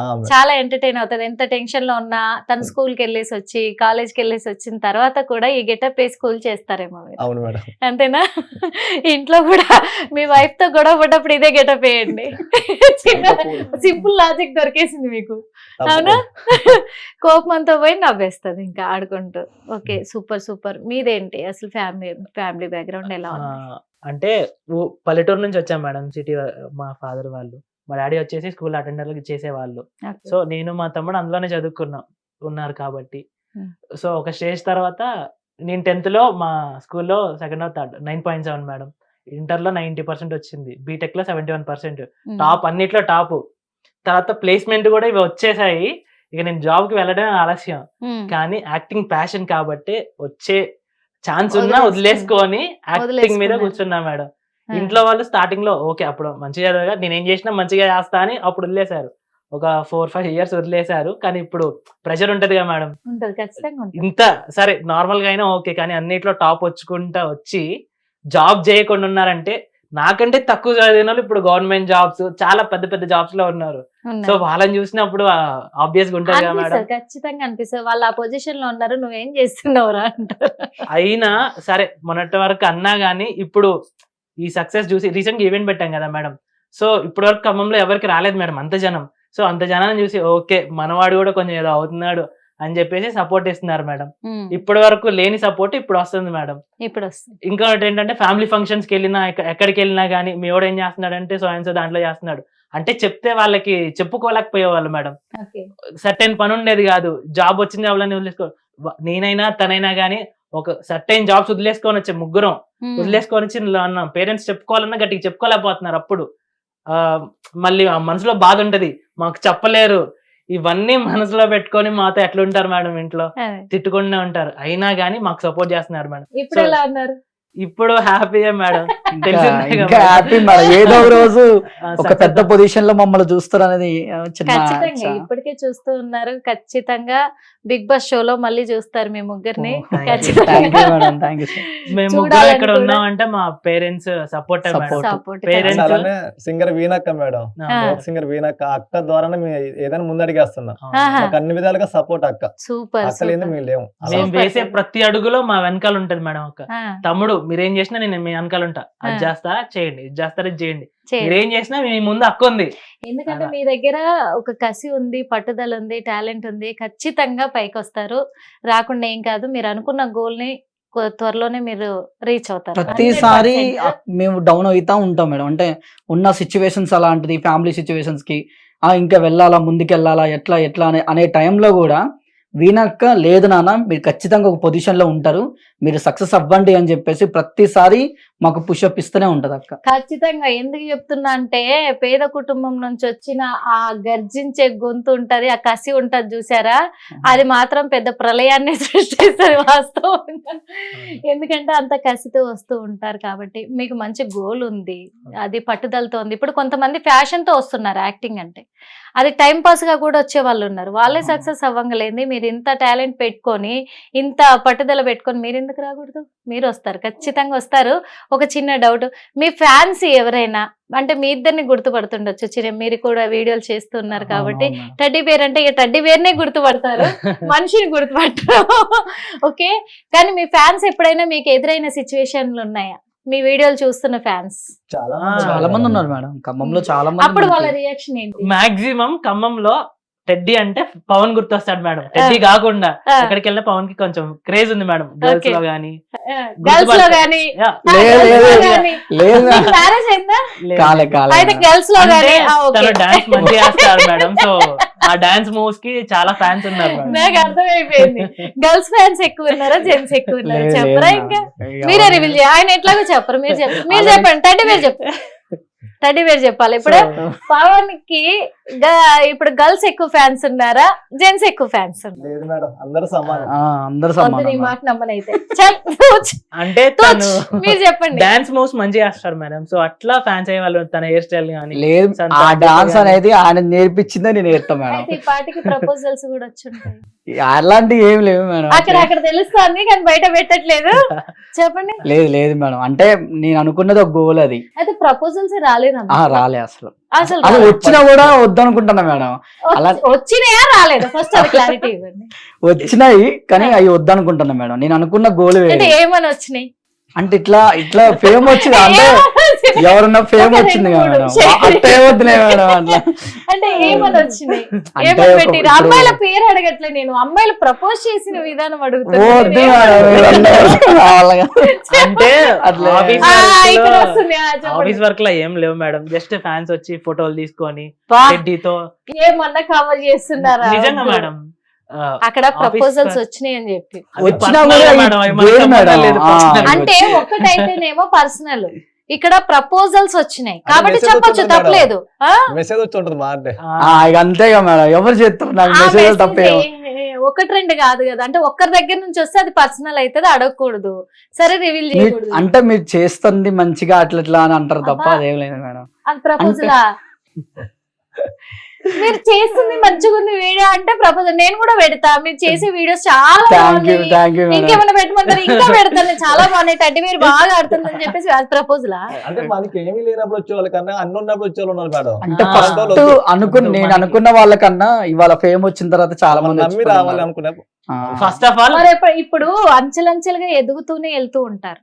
Madam. చాలా entertain అవుతుంది. ఎంత టెన్షన్ లో ఉన్నా తను స్కూల్ కి వెళ్ళేసి వచ్చి కాలేజ్ కి వెళ్ళేసి వచ్చిన తర్వాత కూడా ఈ గెటప్ వేసి స్కూల్ చేస్తారేమో మీరు. అవును మేడం. అంతేనా? ఇంట్లో కూడా మీ వైఫ్ తో గొడవ పడ్డప్పుడు ఇదే గెటప్ వేయండి. చిన్న సింపుల్ లాజిక్ దొరికేసింది మీకు. అవునా? కోపంతో పోయి నవ్వేస్తుంది ఇంకా ఆడుకుంటూ. Okay, super super. మీదేంటి అసలు ఫ్యామిలీ బ్యాక్గ్రౌండ్ ఎలా ఉంది? అంటే పల్లెటూరు నుంచి వచ్చాం మేడం. సిటీ మా ఫాదర్ వాళ్ళు, మా డాడీ వచ్చేసి స్కూల్ అటెండర్ చేసేవాళ్ళు. సో నేను మా తమ్ముడు అందులోనే ఉన్నారు కాబట్టి. సో ఒక స్టేజ్ తర్వాత నేను 10th లో మా స్కూల్లో సెకండ్ ఆర్ థర్డ్ 9.7 మేడం. ఇంటర్లో 90% వచ్చింది, బీటెక్ లో 71%, టాప్ అన్నిట్లో టాప్. తర్వాత ప్లేస్మెంట్ కూడా ఇవి వచ్చేసాయి. ఇక నేను జాబ్ కి వెళ్ళడం ఆలస్యం, కానీ యాక్టింగ్ ప్యాషన్ కాబట్టి వచ్చే ఛాన్స్ ఉన్నా వదిలేసుకొని యాక్టింగ్ మీద కూర్చున్నా మేడం. ఇంట్లో వాళ్ళు స్టార్టింగ్ లో ఓకే అప్పుడు మంచిగా చదవగా నేనేం చేసినా మంచిగా చేస్తా అని అప్పుడు వదిలేశారు. ఒక 4-5 years వదిలేశారు. కానీ ఇప్పుడు ప్రెషర్ ఉంటదిగా మేడం, ఇంత సరే నార్మల్ గా అయినా ఓకే, కానీ అన్నిట్లో టాప్ వచ్చుకుంటా వచ్చి జాబ్ చేయకుండా ఉన్నారంటే, నాకంటే తక్కువ చదివిన వాళ్ళు ఇప్పుడు గవర్నమెంట్ జాబ్స్ చాలా పెద్ద పెద్ద జాబ్స్ లో ఉన్నారు. సో వాళ్ళని చూసినప్పుడు ఆబ్వియస్ గా ఉంటది కదా మేడం. ఖచ్చితంగా అనిపిస్తుంది వాళ్ళు ఆ పొజిషన్ లో ఉన్నారు, నువ్వేం చేస్తున్నావురా అంటారు. అయినా సరే మొన్నటి వరకు అన్నా గానీ ఇప్పుడు ఈ సక్సెస్ చూసి రీసెంట్ గా ఈవెంట్ పెట్టాం కదా మేడం. సో ఇప్పటి వరకు ఖమ్మంలో ఎవరికి రాలేదు మేడం అంత జనం. సో అంత జనాన్ని చూసి ఓకే మనవాడు కూడా కొంచెం ఏదో అవుతున్నాడు అని చెప్పేసి సపోర్ట్ ఇస్తున్నారు మేడం. ఇప్పటి వరకు లేని సపోర్ట్ ఇప్పుడు వస్తుంది మేడం. ఇప్పుడు వస్తుంది. ఇంకొకటి ఏంటంటే ఫ్యామిలీ ఫంక్షన్స్ కి వెళ్ళినా ఎక్కడికి వెళ్ళినా గానీ మీ వాడు ఏం చేస్తున్నాడు అంటే సో అండ్ సో దాంట్లో చేస్తున్నాడు అంటే చెప్తే వాళ్ళకి చెప్పుకోలేకపోయేవాళ్ళు మేడం. సర్టెన్ పని ఉండేది కాదు, జాబ్ వచ్చింది ఎవరైనా వదిలేసుకో, నేనైనా తనైనా గానీ ఒక సర్టెన్ జాబ్స్ వదిలేసుకొని వచ్చే ముగ్గురం వదిలేసుకొని వచ్చి అన్నాం. పేరెంట్స్ చెప్పుకోవాలన్నా గట్టిగా చెప్పుకోలేకపోతున్నారు. అప్పుడు మళ్ళీ ఆ మనసులో బాధ ఉంటది, మాకు చెప్పలేరు. ఇవన్నీ మనసులో పెట్టుకొని మాతో ఎట్లుంటారు మేడం, ఇంట్లో తిట్టుకుంటూనే ఉంటారు. అయినా గానీ మాకు సపోర్ట్ చేస్తున్నారు మేడం. ఇప్పుడు ఎలా ఉన్నారు? ఇప్పుడు హ్యాపీయే మేడం. Happy madam. ఏదో ఒక రోజు ఒక పెద్ద పొజిషన్ లో మమ్మల్ని చూస్తారు అనేది ఖచ్చితంగా ఇప్పటికే చూస్తూ ఉన్నారు. ఖచ్చితంగా బిగ్ బాస్ షోలో మళ్ళీ చూస్తారు మీ ముగ్గురిని. మేము ముగ్గురు ఇక్కడ ఉన్నామంటే మా పేరెంట్స్ సపోర్ట్. అలానే సింగర్ వీణక్క మేడం, సింగర్ వీణక్క అక్క ద్వారానే మేము ఏదైనా ముందడిగేస్తున్నాం. అన్ని విధాలుగా సపోర్ట్ అక్క. సూపర్. అక్క లేదు మేము లేము. మేము వేసే ప్రతి అడుగులో మా వెనకాల ఉంటది మేడం అక్క. తమ్ముడు మీరేం చేసినా నేను మీ వెనకాల ఉంటా, అది చేస్తా చేయండి, ఇది చేస్తారా చేయండి, మీరేం చేసినా మీ ముందు అక్క ఉంది. ఎందుకంటే మీ దగ్గర ఒక కసి ఉంది, పట్టుదల ఉంది, టాలెంట్ ఉంది. ఖచ్చితంగా పైకి వస్తారు, రాకుండా ఏం కాదు. మీరు అనుకున్న గోల్ ని త్వరలోనే మీరు రీచ్ అవుతారు. ప్రతిసారి మేము డౌన్ అవుతా ఉంటాం మేడం. అంటే ఉన్న సిచ్యువేషన్స్ అలాంటిది, ఫ్యామిలీ సిచ్యువేషన్స్ కి ఇంకా వెళ్ళాలా, ముందుకెళ్ళాలా, ఎట్లా అనే టైంలో కూడా వీణక్క లేదు నాన్న మీరు ఖచ్చితంగా ఒక పొజిషన్ లో ఉంటారు, మీరు సక్సెస్ అవ్వండి అని చెప్పేసి ప్రతిసారి మాకు పుషప్ ఇస్తూనే ఉంటది అక్క. ఖచ్చితంగా. ఎందుకు చెప్తున్నా అంటే పేద కుటుంబం నుంచి వచ్చిన ఆ గర్జించే గొంతు ఉంటది, ఆ కసి ఉంటది చూసారా, అది మాత్రం పెద్ద ప్రళయాన్ని సృష్టిస్తుంది వాస్తవంగా. ఎందుకంటే అంత కసితో వస్తూ ఉంటారు కాబట్టి. మీకు మంచి గోల్ ఉంది, అది పట్టుదలతో ఉంది. ఇప్పుడు కొంతమంది ఫ్యాషన్ తో వస్తున్నారు యాక్టింగ్ అంటే, అది టైం పాస్ గా కూడా వచ్చే వాళ్ళు ఉన్నారు. వాళ్ళే సక్సెస్ అవ్వగలేంది. మీరు ఇంత టాలెంట్ పెట్టుకొని ఇంత పట్టుదల పెట్టుకొని మీరు ఎందుకు రాకూడదు? మీరు వస్తారు, ఖచ్చితంగా వస్తారు. ఒక చిన్న డౌట్, మీ ఫ్యాన్స్ ఎవరైనా అంటే మీ ఇద్దరిని గుర్తుపడుతుండొచ్చు, మీరు కూడా వీడియోలు చేస్తున్నారు కాబట్టి. టెడ్డీ బేర్ అంటే ఇక టెడ్డీ బేర్నే గుర్తుపడతారు, మనిషిని గుర్తుపడతారు. ఓకే, కానీ మీ ఫ్యాన్స్ ఎప్పుడైనా మీకు ఎదురైన సిచ్యువేషన్లు ఉన్నాయా? మీ వీడియోలు చూస్తున్న ఫ్యాన్స్ చాలా మంది ఉన్నారు మేడం ఖమ్మంలో. చాలా మంది. అప్పుడు వాళ్ళ రియాక్షన్ ఏంటి? మాక్సిమం ఖమ్మంలో టెడ్డీ అంటే పవన్ గుర్తొస్తాడు మేడం. టెడ్డీ కాకుండా ఎక్కడికి వెళ్ళినా పవన్ కి కొంచెం క్రేజ్ ఉంది మేడం. గర్ల్స్ లో గానీ గర్ల్స్ లో గానీ మ్యారేజ్ అయిందా? అయితే గర్ల్స్ లో గానీ తను డాన్స్ మంచిగా చేస్తారు మేడం. సో ఆ డాన్స్ మూవ్స్ కి చాలా ఫ్యాన్స్ ఉన్నారు. నాకు అర్థమైపోయింది. గర్ల్స్ ఫ్యాన్స్ ఎక్కువ ఉన్నారా, జెంట్స్ ఎక్కువ ఉన్నారా? చెప్పరా? ఇంకా మీరే రివీల్ చేయాలి. ఆయన ఎట్లాగో చెప్పరు, మీరు చెప్పండి. టెడ్డీ బేర్ చెప్పండి. టెడ్డీ బేర్ చెప్పాలి. ఇప్పుడు పవన్ కి ఇప్పుడు గర్ల్స్ ఎక్కువ ఫ్యాన్స్ ఉన్నారా, జెంట్స్ ఎక్కువ ఫ్యాన్స్ ఉన్నారా? మాట నమ్మనైతే అంటే మీరు చెప్పండి. డాన్స్ మూవ్స్ మంచిగా చేస్తారు మేడం. సో అట్లా ఫ్యాన్స్ అయ్యే వాళ్ళు. తన హెయిర్ స్టైల్ కానీ లేదు, ఆ డాన్స్ అనేది ఆయన నేర్పించిందే నేను నేర్తాను మేడం. ఈ పాటికి ప్రపోజల్స్ కూడా వచ్చుంటాయి. అలాంటివి ఏం లేవు మేడం. అక్కడ తెలుస్తుంది కానీ బయట పెట్టట్లేదు. చెప్పండి. లేదు మేడం, అంటే నేను అనుకున్నది ఒక గోల్. అది అయితే ప్రపోజల్స్ రాలేదు రాలేదమ్మా రాలే అసలు అసలు అది వచ్చినా కూడా వద్దనుకుంటున్నా మేడం. అలా వచ్చినాయా రాలేదా ఫస్ట్ అది క్లారిటీ ఇవ్వండి. వచ్చినాయి కానీ అవి వద్దనుకుంటున్నా మేడం. నేను అనుకున్న గోల్ అంటే ఏమని వచ్చినాయి అంటే ఇట్లా ఫేమ్ వచ్చింది అంటే ఎవరన్నా ఫేమ్ వచ్చింది కదా మేడం, అట్టే వద్దులే మేడం అట్లా. అంటే ఏమని వచ్చినాయి అంటే ఏమని పెట్టిరు? అమ్మాయిల పేరు అడగట్లే నేను, అమ్మాయిలు ప్రపోజ్ చేసిన విధానం వద్దు అడుగుతున్నా. అంటే అట్లే. ఇక్కడ వస్తుంది ఆఫీస్ వర్క్ లో ఏం లేవు మేడం, జస్ట్ ఫ్యాన్స్ వచ్చి ఫోటోలు తీసుకొని టెడ్డీతో ఏమన్నా కవర్ చేస్తున్నారా? నిజంగా మేడం అక్కడ ప్రపోజల్స్ వచ్చినాయి అని చెప్పి వచ్చినా కూడా వేరు మేడం. అంటే ఒక్కటైతేనేమో పర్సనల్, ఇక్కడ ప్రపోజల్స్ వచ్చినాయి కాబట్టి చెప్పొచ్చు, తప్పలేదు. మెసేజ్ వచ్చి ఉంటుంది మా అంటే ఇక అంతేగా మేడం, ఎవరు చేస్తారు నాకు మెసేజ్ తప్పే. ఒకటి రెండు కాదు కదా, అంటే ఒక్కరి దగ్గర నుంచి వస్తే అది పర్సనల్ అవుతుంది, అడగకూడదు, సరే రివీల్ చేయకూడదు. అంటే మీరు చేస్తుంది మంచిగా అట్లా అని అంటారు తప్ప అదేం లేదు మేడం. అది ప్రపోజలా? మీరు చేస్తుంది మంచిగా ఉంది వీడియో అంటే ప్రపోజల్. నేను కూడా పెడతా, మీరు చేసే వీడియోస్ చాలా బాగున్నాయి, ఇంకేమైనా పెట్టమంటారు ఇంకా పెడతాను, చాలా బాగున్నాయి, టడ్డి మీరు బాగా ఆడుతుందని చెప్పేసి అది ప్రపోజలా? అంటే మనకి ఏమీ లేనప్పుడు వచ్చే వాళ్ళకన్నా అన్ని ఉన్నప్పుడు వచ్చే వాళ్ళు ఉన్నారు మేడం. అంటే ఫస్ట్ నేను అనుకున్న వాళ్ళకన్నా ఇవాళ ఫేమ్ వచ్చిన తర్వాత చాలా మంది నమ్మి రావాలి అనుకునే ఫస్ట్ ఆఫ్ ఆల్ మరి ఇప్పుడు అంచెలంచెలుగా ఎదుగుతూనే వెళ్తూ ఉంటారు,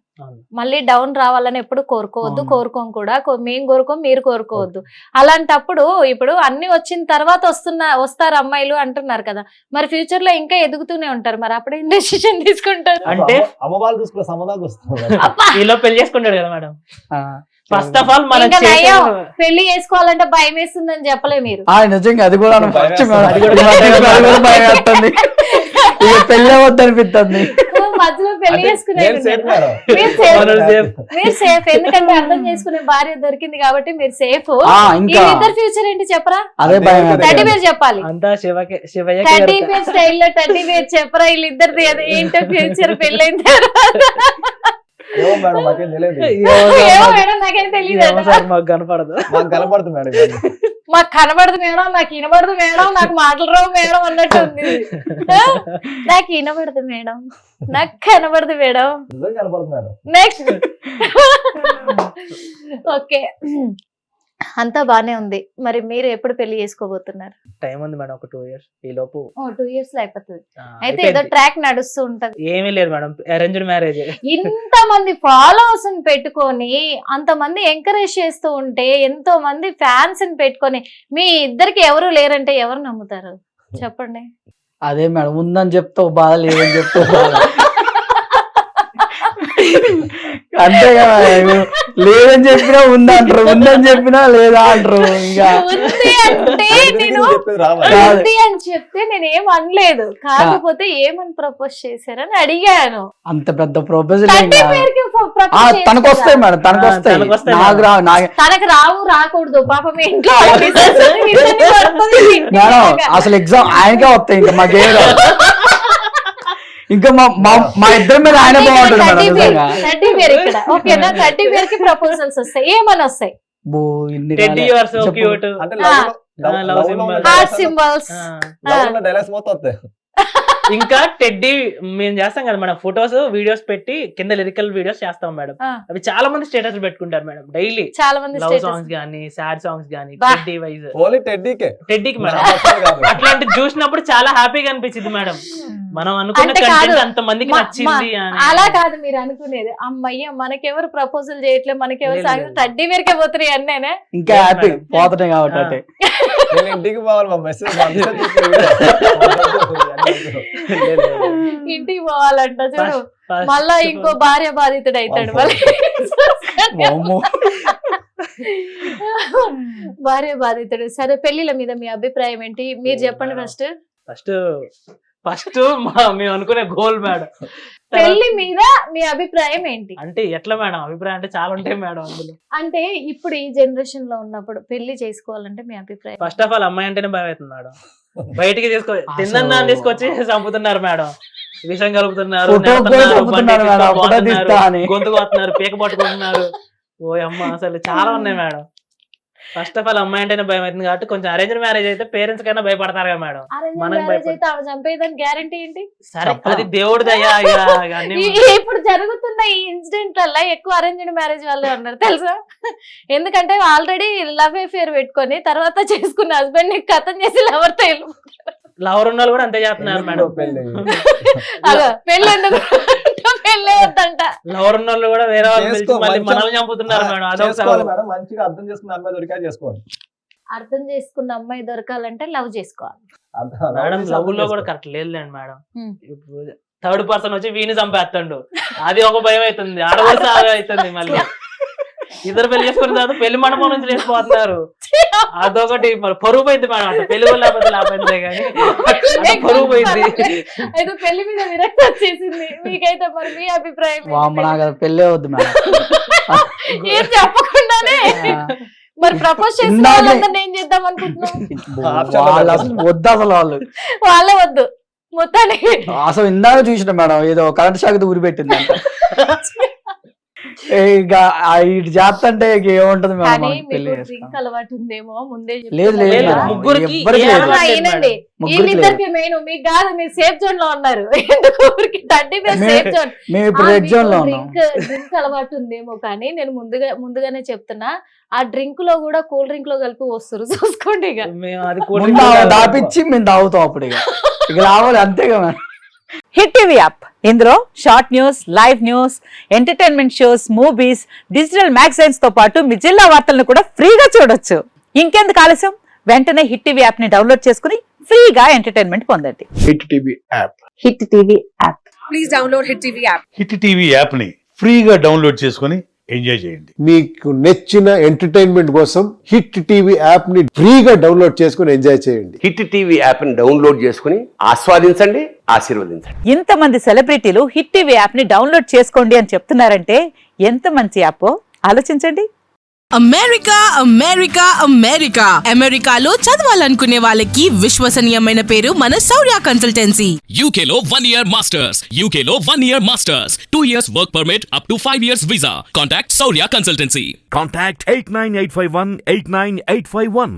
మళ్ళీ డౌన్ రావాలని ఎప్పుడు కోరుకోవద్దు, కోరుకోం కూడా, మేము కోరుకోం మీరు కోరుకోవద్దు. అలాంటప్పుడు ఇప్పుడు అన్ని వచ్చిన తర్వాత వస్తారు అమ్మాయిలు అంటున్నారు కదా, మరి ఫ్యూచర్ లో ఇంకా ఎదుగుతూనే ఉంటారు, మరి అప్పుడు ఏం డెసిషన్ తీసుకుంటారు? అంటే అమ్మ వాళ్ళు చూసుకునే సమాధానం చూస్తున్నారు. వీళ్ళు పెళ్లి చేసుకుంటాడు కదా మేడం. ఫస్ట్ ఆఫ్ ఆల్ మనం పెళ్లి చేసుకోవాలంటే భయం వేస్తుందని చెప్పలే మీరు? నిజంగా అది కూడా భయం, పెళ్ళి వద్దనిపిస్తుంది. మధ్యలో పెళ్లి చేసుకునే మీరు సేఫ్, ఎందుకంటే అర్థం చేసుకునే భార్య దొరికింది కాబట్టి మీరు సేఫ్. ఇద్దరు ఫ్యూచర్ ఏంటి చెప్పరా? అదే భయం. టడ్డీ పేరు చెప్పాలి, అంతా శివయ్య టడ్డీ పేరు స్టైల్లో టడ్డీ పేరు చెప్పరా? వీళ్ళిద్దరిది ఏంటో ఫ్యూచర్ పెళ్ళైన తర్వాత ఏమో మేడం మాకేం తెలియదు. ఏమో మేడం నాకేం తెలియదు, మాకు కనపడదు. మాకు కనపడుతుంది మేడం, మాకు కనబడదు మేడం, నాకు వినబడదు మేడం, నాకు మాటలు రావు మేడం అన్నట్టు ఉంది. నాకు వినబడదు మేడం, నాకు కనబడదు మేడం, కనపడుతుంది మేడం. నెక్స్ట్ ఓకే, అంతా బానే ఉంది. మరి మీరు ఎప్పుడు పెళ్లి చేసుకోబోతున్నారు? టైం ఉంది మేడం, ఒక 2 years. ఈ లోపు 2 years లో అయిపోతుంది. అయితే ఏదో ట్రాక్ నడుస్తూ ఉంటది. ఏమీ లేదు మేడం, అరేంజ్డ్ మ్యారేజ్. ఇంత మంది ఫాలోవర్స్ పెట్టుకొని అంతమంది ఎంకరేజ్ చేస్తూ ఉంటే, ఎంతో మంది ఫ్యాన్స్ పెట్టుకొని మీ ఇద్దరికి ఎవరు లేరంటే ఎవరు నమ్ముతారు చెప్పండి? అదే మేడం, ఉందని చెప్తావు బాధ, లేదని చెప్తావు బాధ. అంతేగా, లేదని చెప్పినా ఉందంటారు, ఉందని చెప్పినా లేదా అంటారు. ఇంకా ఉంది అంటే నేను ఉంది అని చెప్తే నేను ఏం అనలేదు, కాకపోతే ఏమని ప్రపోజ్ చేశారని అడిగాను. అంత పెద్ద ప్రపోజల్ తనకు వస్తాయి మేడం, తనకు వస్తాయి, తనకు రావు, రాకూడదు పాపం ఇంట్లో. మేడం అసలు ఎగ్జామ్ ఆయనకే వస్తాయి, ఇంకా మాకేం రాదు. ఇంకా మా ఇద్దరి మీద ఆయన బాగుంటుంది. 30 పేరు ఇక్కడ ఓకేనా? 30 పేరుకి ప్రపోజల్స్ వస్తాయి, ఏమని వస్తాయి? హార్ట్ సింబల్స్, డైలాగ్స్ మొత్తం వస్తాయి. ఇంకా టెడ్డీ మేము చేస్తాం కదా మేడం, ఫొటోస్ వీడియోస్ పెట్టి కింద లిరికల్ వీడియోస్ చేస్తాం మేడం. అవి చాలా మంది స్టేటస్ పెట్టుకుంటారు మేడం డైలీ. చాలా మంది లవ్ సాంగ్స్ గానీ, సాడ్ సాంగ్స్ గానీ, టెడ్డీ వైజ్ ఓన్లీ టెడ్డీకే మేడం. అట్లాంటి చూసినప్పుడు చాలా హ్యాపీగా అనిపించింది మేడం, మనం అనుకున్న కంటెంట్ అంత మందికి నచ్చింది అని. అలా కాదు మీరు అనుకునేది, అమ్మయ్య మనకెవరు ప్రపోజల్ చేయట్లేదు, మనకెవరు సాంగ్ టడ్డీ పేరుకే పోతున్నాయి అన్నేనే, ఇంకా హ్యాపీ పోతున్నాయి కాబట్టి ఇంటికి పోవాలి మా మెసేజ్ ఇంటికి పోవాలంట చూడు, మళ్ళా ఇంకో భార్య బాధితుడు అవుతాడు. భార్య బాధితుడు. సరే, పెళ్లిల మీద మీ అభిప్రాయం ఏంటి మీరు చెప్పండి ఫస్ట్ మేము అనుకునే గోల్ మేడం. పెళ్లి మీద మీ అభిప్రాయం ఏంటి? అంటే ఎట్లా మేడం, అభిప్రాయం అంటే చాలా ఉంటాయి మేడం అందులో. అంటే ఇప్పుడు ఈ జనరేషన్ లో ఉన్నప్పుడు పెళ్లి చేసుకోవాలంటే మీ అభిప్రాయం? ఫస్ట్ ఆఫ్ ఆల్ అమ్మాయి అంటేనే భయం అవుతుంది మేడం. బయటికి తిన్నా తీసుకొచ్చి చంపుతున్నారు మేడం, విషం కలుపుతున్నారు, గొంతు కొడుతున్నారు, పీక పట్టుకుంటున్నారు. ఓ అమ్మ అసలు చాలా ఉన్నాయి మేడం. ఫస్ట్ ఆఫ్ ఆల్ అమ్మాయి అంటేనే భయం అవుతుంది కాబట్టి కొంచెం అరేంజ్ మ్యారేజ్ అయితే పేరెంట్స్ కైనా భయపడతారు కదా మేడం. మనం మ్యారేజ్ అయితే ఆమె చంపేదని గ్యారంటీ ఏంటి? సరే అది దేవుడి దయ ఇప్పుడు జరుగుతున్న ఈ ఇన్సిడెంట్ వల్ల ఎక్కువ అరేంజ్డ్ మ్యారేజ్ వాళ్ళే ఉన్నారు తెలుసా. ఎందుకంటే ఆల్రెడీ లవ్ అఫేర్ పెట్టుకొని తర్వాత చేసుకున్న హస్బెండ్ ని కథం చేసి లవర్ తో లవర్ ఉన్న కూడా అంతే చేస్తున్నారు మేడం. పెళ్ళి ఎందుకు పెళ్ళి వద్దంట. లవర్ ఉన్న కూడా వేరే వాళ్ళు మనల్ని చంపుతున్నారు మేడం. మేడం మంచిగా అర్థం చేసుకున్న అమ్మాయి దొరికా చేసుకోవాలి. అర్థం చేసుకున్న అమ్మాయి దొరకాలంటే లవ్ చేసుకోవాలి మేడం. లవ్ లో కూడా కరెక్ట్ లేదులేండి మేడం. థర్డ్ పర్సన్ వచ్చి వీని చంపేస్తాడు, అది ఒక భయం అవుతుంది. ఆడవలసి అవుతుంది. మళ్ళీ ఇద్దరు పెళ్లి చేసుకున్న తర్వాత పెళ్లి మండపం నుంచి లేచిపోతున్నారు, అదొకటి పరువు పోయింది మేడం. అంటే పెళ్లి లేకపోతే లాభైందే కానీ పరువు పోయింది. అయితే పెళ్లి మీద విరక్తి వచ్చేసింది మీకైతే. మరి మీ అభిప్రాయం? పెళ్ళే వద్దు మేడం. ఏం చెప్పకుండానే మరి ప్రపోజ్ చేసిన వాళ్ళందరినీ ఏం చేద్దాం అనుకుంటున్నాం? వద్దు అసలు వాళ్ళే వద్దు మొత్తానికి. అసలు ఇందాక చూసిన మేడం ఏదో కరెంట్ షాక్ ఊరి పెట్టింది అంట. ఇక ఇటు చేస్తంటే ఏముంటది మేడం. అలవాటు ఉందేమో ముందే లేదు ముగ్గురికి వీళ్ళిద్దరికి మెయిన్ మీకు కాదు, మీరు సేఫ్ జోన్ లో ఉన్నారు. సేఫ్ జోన్ మేము ఇప్పుడు రెడ్ జోన్ లో ఉన్నాం. డ్రింక్ అలవాటు ఉందేమో కానీ నేను ముందుగానే చెప్తున్నా, ఆ డ్రింక్ లో కూడా కూల్ డ్రింక్ లో కలిపి వస్తారు చూసుకోండి. ఇక దాపిచ్చి మేము తాగుతాం అప్పుడు. ఇక రావాలి అంతేగా మేడం. హిట్ టీవీ యాప్, ఇందులో short news, live news, entertainment shows, movies, digital magazines తో పాటు మీ జిల్లా వార్తలను కూడా ఫ్రీగా చూడొచ్చు. ఇంకెందుకు ఆలస్యం, వెంటనే హిట్ టీవీ యాప్ ని డౌన్లోడ్ చేసుకుని ఫ్రీగా ఎంటర్టైన్మెంట్ పొందండి. Hit TV app. Hit TV app. Please download hit TV app. Hit TV app ని ఫ్రీగా డౌన్లోడ్ చేసుకుని ఎంజాయ్ చేయండి. మీకు నచ్చిన ఎంటర్టైన్మెంట్ కోసం హిట్ టీవీ యాప్ ని ఫ్రీగా డౌన్లోడ్ చేసుకుని ఎంజాయ్ చేయండి. హిట్ టీవీ యాప్ ని డౌన్లోడ్ చేసుకుని ఆస్వాదించండి, ఆశీర్వదించండి. ఇంతమంది సెలబ్రిటీలు హిట్ టీవీ యాప్ ని డౌన్లోడ్ చేసుకోండి అని చెప్తున్నారంటే ఎంత మంచి యాప్ ఆలోచించండి. అమెరికా అమెరికా అమెరికా అమెరికాలో చదవాలనుకునే వాళ్ళకి విశ్వసనీయమైన పేరు మన శౌర్య కన్సల్టెన్సీ. UK లో 1 year masters, UK లో 1 year masters, 2 years work permit up to 5 years visa. Contact Saurya Consultancy. Contact 89851 89851.